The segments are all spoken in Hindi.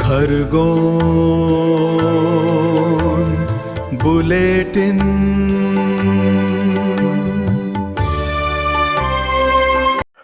खरगोन बुलेटिन।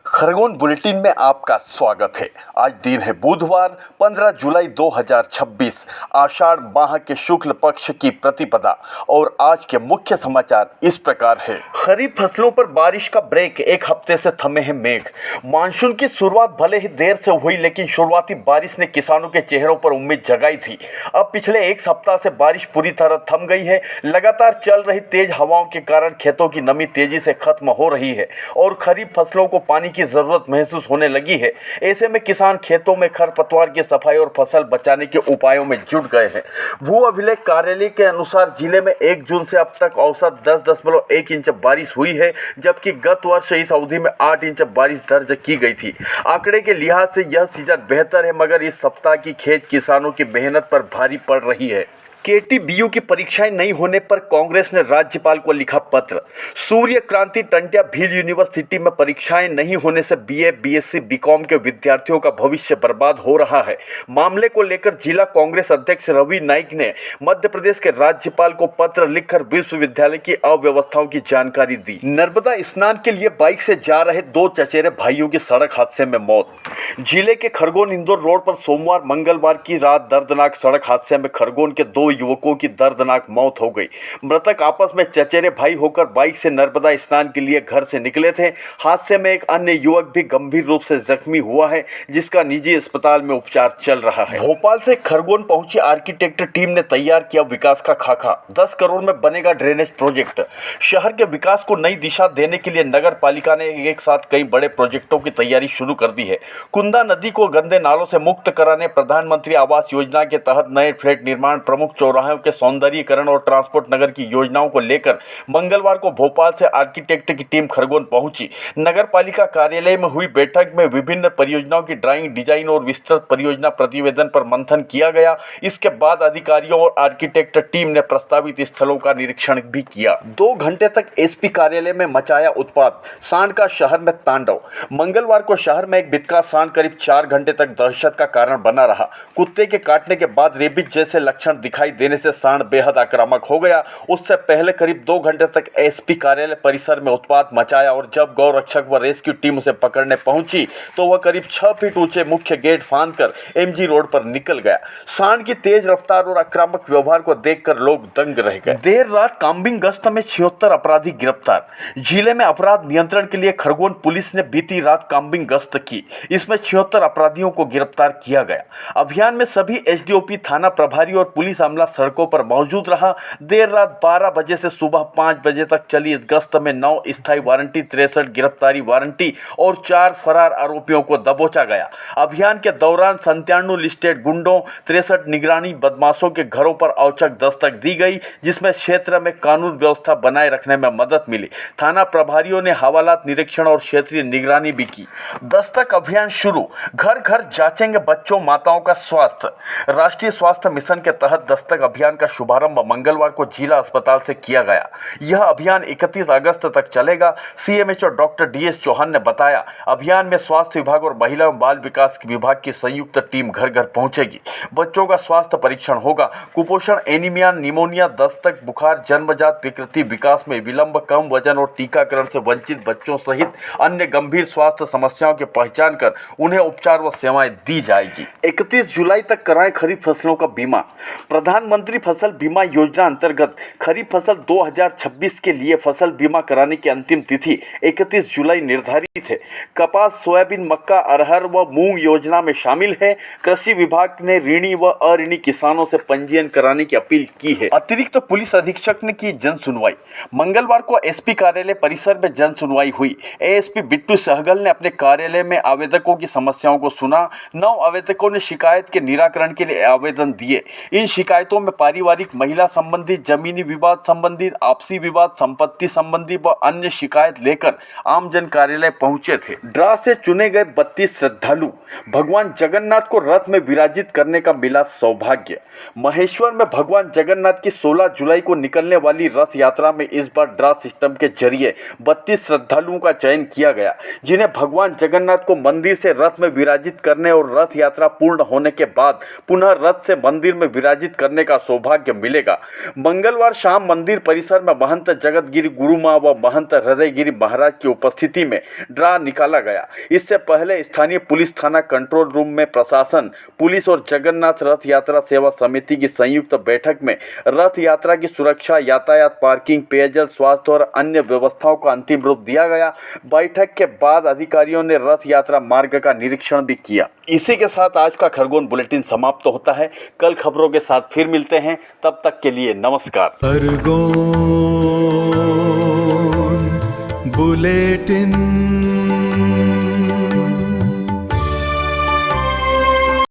खरगोन बुलेटिन में आपका स्वागत है। आज दिन है बुधवार 15 जुलाई 2026, आषाढ़ माह के शुक्ल पक्ष की प्रतिपदा। और आज के मुख्य समाचार इस प्रकार है। खरीफ फसलों पर बारिश का ब्रेक, एक हफ्ते से थमे हैं मेघ। मानसून की शुरुआत भले ही देर से हुई, लेकिन शुरुआती बारिश ने किसानों के चेहरों पर उम्मीद जगाई थी। अब पिछले एक सप्ताह से बारिश पूरी तरह थम गई है। लगातार चल रही तेज हवाओं के कारण खेतों की नमी तेजी से खत्म हो रही है और खरीफ फसलों को पानी की जरूरत महसूस होने लगी है। ऐसे में किसान खेतों में खरपतवार की सफाई और फसल बचाने के उपायों में जुट गए हैं। भू अभिलेख कार्यालय के अनुसार जिले में 1 जून से अब तक औसत 10.1 इंच बारिश हुई है, जबकि गत वर्ष इस अवधि में 8 इंच बारिश दर्ज की गई थी। आंकड़े के लिहाज से यह सीजन बेहतर है, मगर इस सप्ताह की खेत किसानों की मेहनत पर भारी पड़ रही है। KTBU की परीक्षाएं नहीं होने पर कांग्रेस ने राज्यपाल को लिखा पत्र। सूर्य क्रांति टंट्या भील यूनिवर्सिटी में परीक्षाएं नहीं होने से BA, BSc, BCom के विद्यार्थियों का भविष्य बर्बाद हो रहा है। मामले को लेकर जिला कांग्रेस अध्यक्ष रवि नाइक ने मध्य प्रदेश के राज्यपाल को पत्र लिखकर विश्वविद्यालय की अव्यवस्थाओं की जानकारी दी। नर्मदा स्नान के लिए बाइक से जा रहे 2 चचेरे भाइयों की सड़क हादसे में मौत। जिले के खरगोन इंदौर रोड पर सोमवार मंगलवार की रात दर्दनाक सड़क हादसे में खरगोन के 2 युवकों की दर्दनाक मौत हो गई। मृतक आपस में चचेरे भाई होकर बाइक से नर्मदा स्नान के लिए घर से निकले थे। हादसे में एक अन्य युवक भी गंभीर रूप से जख्मी हुआ है, जिसका निजी अस्पताल में उपचार चल रहा है। भोपाल से खरगोन पहुंची आर्किटेक्ट टीम ने तैयार किया विकास का खाका। 10 करोड़ में बनेगा ड्रेनेज प्रोजेक्ट। शहर के विकास को नई दिशा देने के लिए नगर पालिका ने एक साथ कई बड़े प्रोजेक्टों की तैयारी शुरू कर दी है। कुंदा नदी को गंदे नालों से मुक्त कराने, प्रधानमंत्री आवास योजना के तहत नए फ्लैट निर्माण, प्रमुख चौराहों के सौंदर्यीकरण और ट्रांसपोर्ट नगर की योजनाओं को लेकर मंगलवार को भोपाल से आर्किटेक्ट की टीम खरगोन पहुंची। नगर पालिका कार्यालय में हुई बैठक में विभिन्न परियोजनाओं की ड्राइंग, डिजाइन और विस्तृत परियोजना प्रतिवेदन पर मंथन किया गया। इसके बाद अधिकारियों और आर्किटेक्ट टीम ने प्रस्तावित स्थलों का निरीक्षण भी किया। 2 घंटे तक SP कार्यालय में मचाया उत्पात, सांड का शहर में तांडव। मंगलवार को शहर में एक बितका सांड करीब 4 घंटे तक दहशत का कारण बना रहा। कुत्ते के काटने के बाद रेबीज जैसे लक्षण दिखाई देने से सांड बेहद आक्रामक हो गया। उससे पहले करीब 2 घंटे तक SP कार्यालय परिसर में उत्पात मचाया और जब गौ रक्षक व रेस्क्यू टीम उसे पकड़ने पहुंची तो वह करीब 6 फीट ऊंचे मुख्य गेट फांदकर MG रोड पर निकल गया। सांड की तेज रफ्तार और आक्रामक व्यवहार को देखकर लोग दंग रह गए। देर रात काम्बिंग गश्त में 76 अपराधी गिरफ्तार। जिले में अपराध नियंत्रण के लिए खरगोन पुलिस ने बीती रात काम्बिंग गश्त की। इसमें 76 अपराधियों को गिरफ्तार किया गया। अभियान में सभी SDOP, थाना प्रभारी और पुलिस अमला सड़कों पर मौजूद रहा। देर रात 12 बजे से सुबह 5 बजे तक चली इस गश्त में 9 स्थायी वारंटी, 63 गिरफ्तारी वारंटी और 4 फरार आरोपियों को दबोचा गया। अभियान के दौरान 97 लिस्टेड गुंडों, 63 निगरानी बदमाशों के घरों पर औचक दस्तक दी गई, जिसमें क्षेत्र में कानून व्यवस्था बनाए रखने में मदद मिली। थाना प्रभारियों ने हवालात निरीक्षण और क्षेत्रीय निगरानी भी की। दस्तक अभियान शुरू, घर घर जांचेंगे बच्चों माताओं का स्वास्थ्य। राष्ट्रीय स्वास्थ्य मिशन के तहत दस्तक अभियान का शुभारंभ मंगलवार को जिला अस्पताल से किया गया। यह अभियान 31 अगस्त तक चलेगा। CMHO डॉक्टर DS चौहान ने बताया, अभियान में स्वास्थ्य विभाग और महिला एवं बाल विकास विभाग की संयुक्त टीम घर घर पहुंचेगी। बच्चों का स्वास्थ्य परीक्षण होगा। कुपोषण, एनीमिया, निमोनिया, दस्तक, बुखार, जन्मजात विकृति, विकास में विलंब, कम वजन और टीकाकरण से वंचित बच्चों सहित अन्य गंभीर स्वास्थ्य समस्याओं की पहचान कर उन्हें उपचार व सेवाएं दी जाएगी। 31 जुलाई तक कराएं खरीफ फसलों का बीमा। प्रधानमंत्री फसल बीमा योजना अंतर्गत खरीफ फसल 2026 के लिए फसल बीमा कराने की अंतिम तिथि 31 जुलाई निर्धारित है। कपास, सोयाबीन, मक्का, अरहर व मूंग योजना में शामिल है। कृषि विभाग ने ऋणी व अऋणी किसानों से पंजीयन कराने की अपील की है। अतिरिक्त पुलिस अधीक्षक ने की जन सुनवाई। मंगलवार को SP कार्यालय परिसर में जन सुनवाई हुई। ASP बिट्टू सहगल ने अपने कार्यालय में आवेदकों की समस्याओं को सुना। 9 आवेदकों ने शिकायत के निराकरण के लिए आवेदन दिए। इन शिकायतों पंचायतों में पारिवारिक, महिला संबंधित, जमीनी विवाद संबंधित, आपसी विवाद, संपत्ति संबंधी व अन्य शिकायत लेकर आमजन कार्यालय पहुंचे थे। ड्रा से चुने गए 32 श्रद्धालु भगवान जगन्नाथ को रथ में विराजित करने का मिला सौभाग्य। महेश्वर में भगवान जगन्नाथ की 16 जुलाई को निकलने वाली रथ यात्रा में इस बार ड्रा सिस्टम के जरिए 32 श्रद्धालुओं का चयन किया गया, जिन्हें भगवान जगन्नाथ को मंदिर से रथ में विराजित करने और रथ यात्रा पूर्ण होने के बाद पुनः रथ से मंदिर में विराजित करने का सौभाग्य मिलेगा। मंगलवार शाम मंदिर परिसर में महंत जगतगिरी गुरुमा व महंत हृदयगिरी महाराज की उपस्थिति में ड्रा निकाला गया। इससे पहले स्थानीय पुलिस थाना कंट्रोल रूम में प्रशासन, पुलिस और जगन्नाथ रथ यात्रा सेवा समिति की संयुक्त बैठक में रथ यात्रा की सुरक्षा, यातायात, पार्किंग, पेयजल, स्वास्थ्य और अन्य व्यवस्थाओं का अंतिम रूप दिया गया। बैठक के बाद अधिकारियों ने रथ यात्रा मार्ग का निरीक्षण भी किया। इसी के साथ आज का खरगोन बुलेटिन समाप्त होता है। कल खबरों के साथ फिर मिलते हैं, तब तक के लिए नमस्कार। खरगोन बुलेटिन।